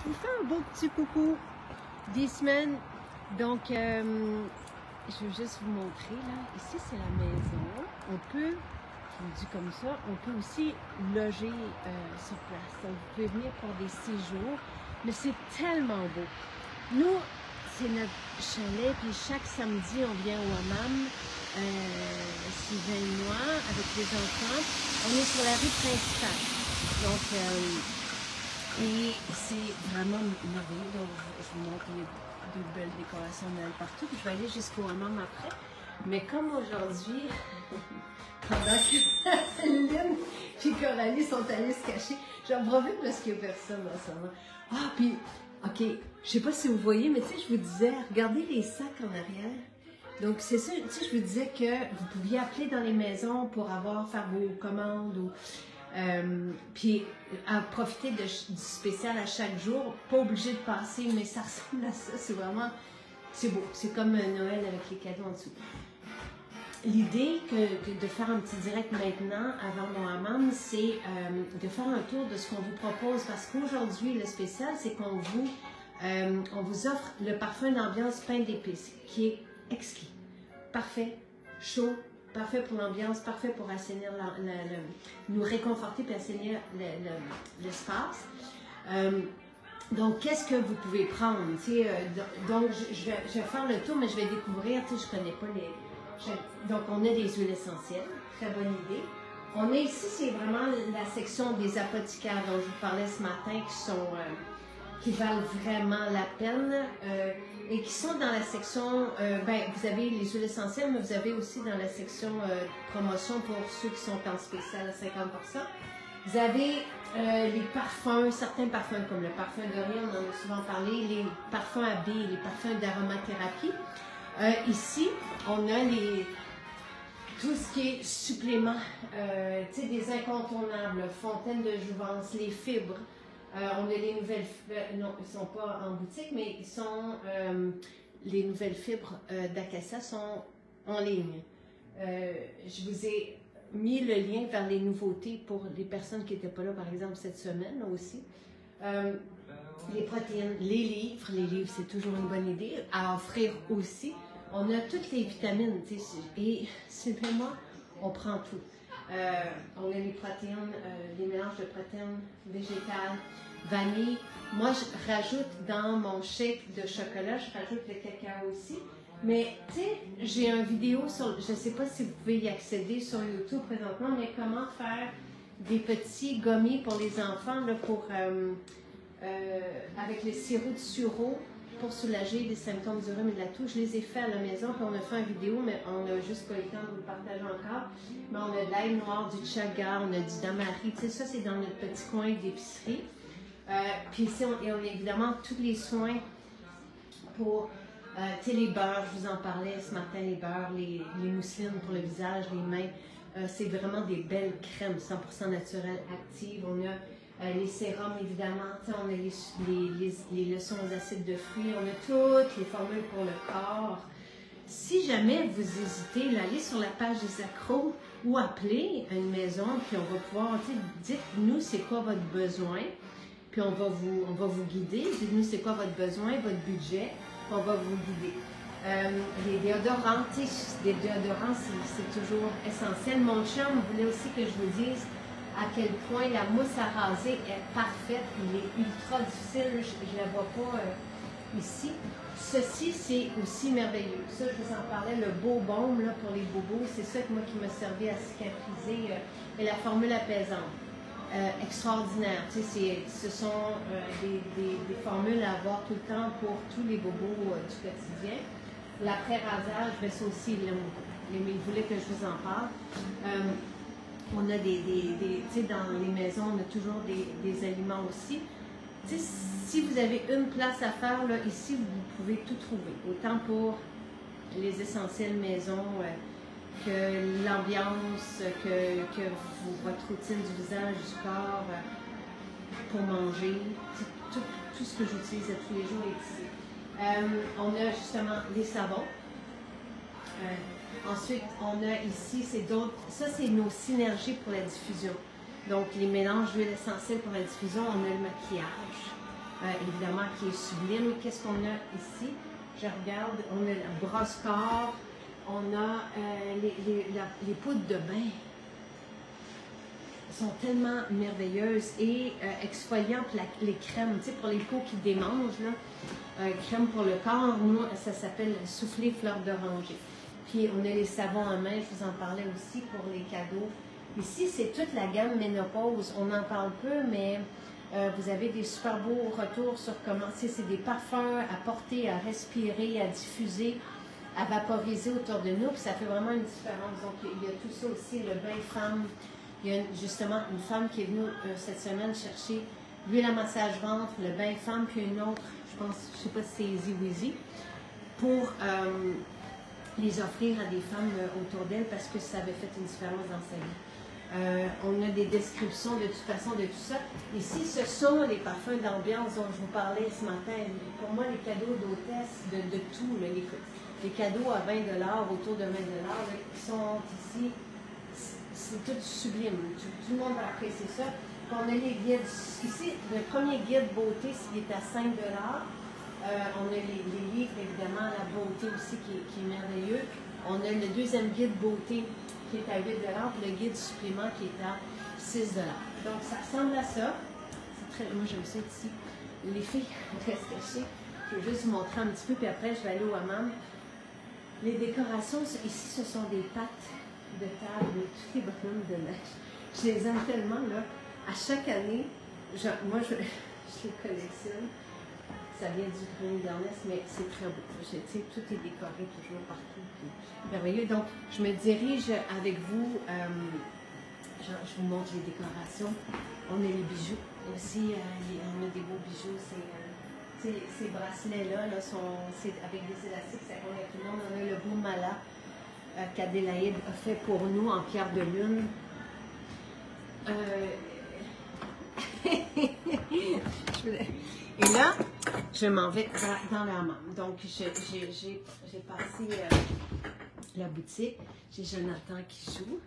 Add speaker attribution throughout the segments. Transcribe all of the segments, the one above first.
Speaker 1: vous fais un beau petit coucou des semaines. Donc, je veux juste vous montrer, là. Ici, c'est la maison. On peut, je vous dis comme ça, on peut aussi loger sur place. Donc, vous pouvez venir pour des séjours, mais c'est tellement beau. Nous, c'est notre chalet, puis chaque samedi, on vient au hammam, Sylvain et moi, avec les enfants. On est sur la rue principale. Donc, et c'est vraiment merveilleux. Donc, je vous montre de belles décorations de Noël partout. Puis je vais aller jusqu'au hammam après. Mais comme aujourd'hui, pendant que Lynn et Coralie sont allées se cacher, j'en profite parce qu'il n'y a personne en ce moment. Ah, puis, OK, je sais pas si vous voyez, mais tu sais, je vous disais, regardez les sacs en arrière. Donc, c'est ça, tu sais, je vous disais que vous pouviez appeler dans les maisons pour faire vos commandes ou... puis à profiter du spécial à chaque jour, pas obligé de passer, mais ça ressemble à ça, c'est vraiment, c'est beau, c'est comme Noël avec les cadeaux en dessous. L'idée de faire un petit direct maintenant, avant mon hammam, c'est de faire un tour de ce qu'on vous propose, parce qu'aujourd'hui, le spécial, c'est qu'on on vous offre le parfum d'ambiance pain d'épices, qui est exquis, parfait, chaud, parfait pour l'ambiance, parfait pour assainir nous réconforter et assainir l'espace. Donc, qu'est-ce que vous pouvez prendre? Donc, je vais faire le tour, mais je vais découvrir, je ne connais pas donc, on a des huiles essentielles, très bonne idée. On a ici, c'est vraiment la section des apothicaires dont je vous parlais ce matin, qui valent vraiment la peine. Et qui sont dans la section, vous avez les huiles essentielles, mais vous avez aussi dans la section promotion pour ceux qui sont en spécial à 50%. Vous avez les parfums, certains parfums comme le parfum d'Orient, on en a souvent parlé, les parfums à billes, les parfums d'aromathérapie. Ici, on a tout ce qui est supplément, des incontournables, fontaines de jouvence, les fibres. On a les nouvelles fibres, non, ils ne sont pas en boutique, mais ils sont, les nouvelles fibres d'Acacia sont en ligne. Je vous ai mis le lien vers les nouveautés pour les personnes qui n'étaient pas là, par exemple, cette semaine aussi. Les protéines, les livres, c'est toujours une bonne idée à offrir aussi. On a toutes les vitamines, et simplement, on prend tout. On a les protéines, les mélanges de protéines végétales, vanille. Moi, je rajoute dans mon shake de chocolat, je rajoute le cacao aussi. Mais, tu sais, j'ai une vidéo sur, je ne sais pas si vous pouvez y accéder sur YouTube présentement, mais comment faire des petits gommis pour les enfants, là, avec le sirop de sureau, pour soulager les symptômes du rhume et de la toux. Je les ai fait à la maison, puis on a fait une vidéo, mais on n'a juste pas eu le temps de vous le partager encore. Mais on a de l'ail noir, du chaga, on a du damari, tu sais, ça c'est dans notre petit coin d'épicerie. Puis ici, on a évidemment tous les soins pour, tu sais, les beurres, je vous en parlais ce matin, les beurres, les mousselines pour le visage, les mains. C'est vraiment des belles crèmes 100% naturelles, actives. On a les sérums, évidemment, on a les leçons aux acides de fruits, on a toutes les formules pour le corps. Si jamais vous hésitez, là, allez sur la page des accros ou appelez à une maison, puis on va pouvoir, dites-nous c'est quoi votre besoin, puis on va vous guider. Dites-nous c'est quoi votre besoin, votre budget, puis on va vous guider. Les déodorants, des déodorants, c'est toujours essentiel. Mon chum voulait aussi que je vous dise à quel point la mousse à raser est parfaite. Il est ultra difficile, je ne la vois pas ici. Ceci, c'est aussi merveilleux. Ça, je vous en parlais, le beau baume là, pour les bobos, c'est ça que moi qui m'a servi à cicatriser. Et la formule apaisante, extraordinaire. Ce sont des formules à avoir tout le temps pour tous les bobos du quotidien. L'après-rasage, ça aussi, il voulait que je vous en parle. On a tu sais, dans les maisons, on a toujours des aliments aussi. Tu sais, si vous avez une place à faire, là, ici, vous pouvez tout trouver. Autant pour les essentiels maison, que l'ambiance, que votre routine du visage, du corps, pour manger. Tout ce que j'utilise tous les jours est ici. On a justement les savons. Ensuite, on a ici, ça c'est nos synergies pour la diffusion. Donc, les mélanges d'huile essentielle pour la diffusion, on a le maquillage. évidemment, qui est sublime. Qu'est-ce qu'on a ici? Je regarde, on a le brosse-corps, on a les poudres de bain. Elles sont tellement merveilleuses et exfoliantes, les crèmes, tu sais, pour les peaux qui démangent, là, crème pour le corps, moi, ça s'appelle soufflé fleur d'oranger. Puis on a les savons en main, je vous en parlais aussi pour les cadeaux. Ici, c'est toute la gamme ménopause, on en parle peu, mais vous avez des super beaux retours sur comment, c'est des parfums à porter, à respirer, à diffuser, à vaporiser autour de nous, puis ça fait vraiment une différence. Donc, il y a tout ça aussi, le bain femme. Il y a justement une femme qui est venue cette semaine chercher l'huile à massage ventre, le bain femme, puis une autre, je pense, je ne sais pas si c'est Easy Weezy, pour les offrir à des femmes autour d'elle parce que ça avait fait une différence dans sa vie. On a des descriptions de toute façon de tout ça. Ici, ce sont les parfums d'ambiance dont je vous parlais ce matin. Pour moi, les cadeaux d'hôtesse, de tout, là, les cadeaux à 20 $, autour de 20 $, qui sont ici. C'est tout sublime. Tout le monde va apprécier ça. On a les guides. Ici, le premier guide beauté, il est à 5 $. On a les livres, évidemment, la beauté aussi qui est merveilleux. On a le deuxième guide beauté qui est à 8 $, puis le guide supplément qui est à 6 $. Donc, ça ressemble à ça. Moi, j'aime ça ici. Les filles restent cachées. Je vais juste vous montrer un petit peu, puis après, je vais aller au hammam. Les décorations, ici, ce sont des pâtes de table de tous les bonhommes de neige. Je les aime tellement, là. À chaque année, moi, je les collectionne. Ça vient du Green Wilderness, mais c'est très beau. Tu sais, tout est décoré toujours partout. Merveilleux. Donc, je me dirige avec vous. Je vous montre les décorations. On a les bijoux aussi. On a des beaux bijoux. Ces bracelets-là c'est avec des élastiques, ça convient à tout le monde. On a le beau mala qu'Adélaïde a fait pour nous en pierre de lune. Et là, je m'en vais dans la main. Donc, j'ai passé la boutique. J'ai Jonathan qui joue.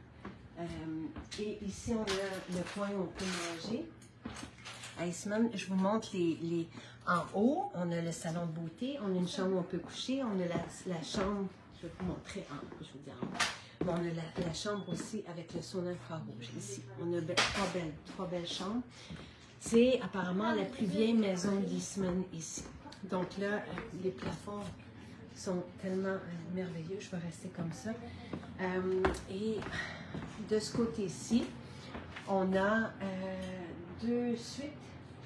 Speaker 1: Et ici, on a le coin où on peut manger. Iceman, je vous montre en haut, on a le salon de beauté, on a une chambre où on peut coucher, on a la chambre, je vais vous montrer en haut, je vous dis en haut. Bon, on a la chambre aussi avec le sauna infrarouge ici. On a trois belles chambres. C'est apparemment la plus vieille maison d'Eastman ici. Donc là, les plafonds sont tellement merveilleux. Je vais rester comme ça. Et de ce côté-ci, on a deux suites.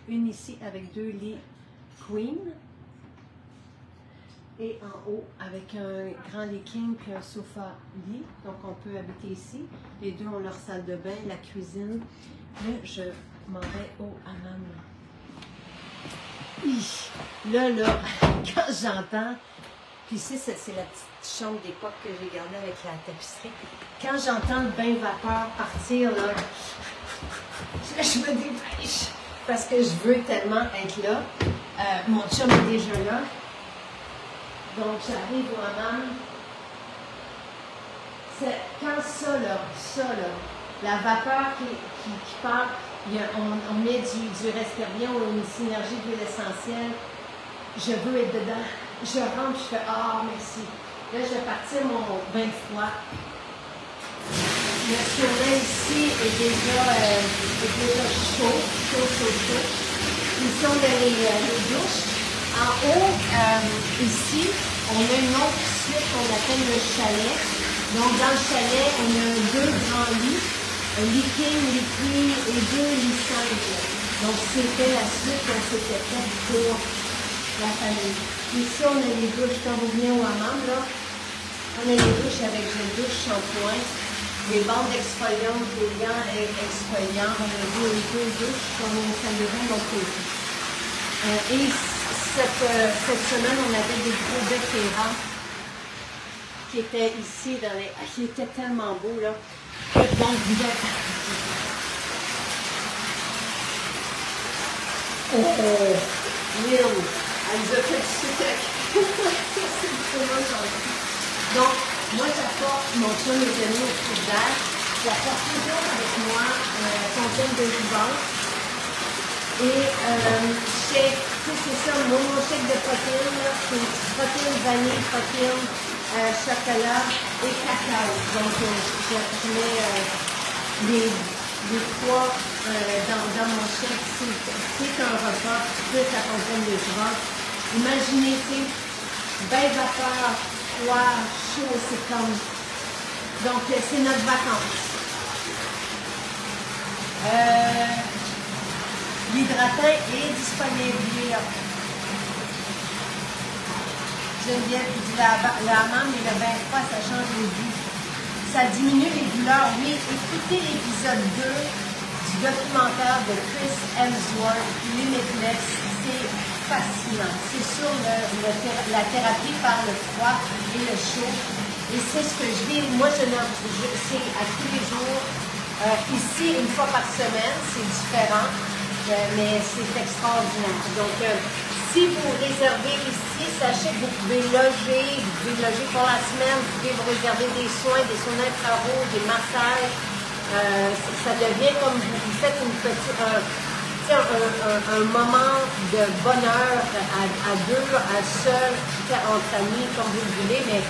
Speaker 1: Une ici avec deux lits queen. Et en haut, avec un grand lit king puis un sofa lit. Donc, on peut habiter ici. Les deux ont leur salle de bain, la cuisine. Là, je m'en vais au hammam. Là, quand j'entends... Puis ici, c'est la petite chambre d'époque que j'ai gardée avec la tapisserie. Quand j'entends le bain vapeur partir, là, je me dépêche. Parce que je veux tellement être là. Mon chum est déjà là. Donc, j'arrive au hammam. Quand ça, la vapeur qui part, on met du respirant ou une synergie d'huile essentielle. Je veux être dedans. Je rentre, je fais « Ah, merci ». Là, je vais partir mon bain froid. Le survêt ici est déjà chaud. Ici, on a les douches. En haut, ici, on a une autre suite qu'on appelle le chalet. Donc, dans le chalet, on a deux grands lits, un lit king, lit queen et deux lits simples. Donc, c'était la suite qu'on s'était faite pour la famille. Ici, on a les douches, quand vous venez au hammam, là, on a les douches avec gel douche, shampoing, les bandes exfoliantes, les gants exfoliants. On a deux douches, on a une salle de bain de l'autre côté. Et cette semaine, on avait des gros becs et rats qui étaient ici, qui étaient tellement beaux, là. Donc, Lynn, elle nous a fait du sucre. C'est vraiment gentil. Donc, moi, j'apporte, mon chum est venu au frigidaire, j'apporte toujours avec moi fontaine de jouvence et shake c'est ça, mon shake de protéines, là, c'est protéines vanille, protéines chocolat et cacao. Donc, je mets les trois dans mon shake. C'est un repas plus accompagné de gras. Imaginez, bain vapeur, froid, chaud, c'est comme... Donc, c'est notre vacances. L'hydratant est disponible. Geneviève qui dit la amande et le bain froid, ça change les goûts. Ça diminue les douleurs. Oui, écoutez l'épisode 2 du documentaire de Chris Hemsworth, Limitless. C'est fascinant. C'est sur la thérapie par le froid et le chaud. Et c'est ce que je vis. Moi, c'est à tous les jours. Ici, une fois par semaine, c'est différent, mais c'est extraordinaire. Donc, si vous réservez ici, sachez que vous pouvez loger pour la semaine, vous pouvez vous réserver des soins infrarouges, des massages. Ça devient comme vous faites un moment de bonheur à deux, à seul, entre amis, comme vous le voulez, mais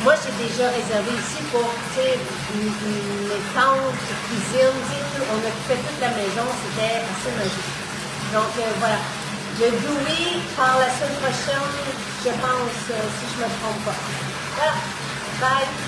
Speaker 1: moi, j'ai déjà réservé ici pour mes tantes, cuisine, on occupait toute la maison, c'était assez magique. Donc, voilà. Le Dewey, par la semaine prochaine, je pense, si je ne me trompe pas. Voilà. Bye!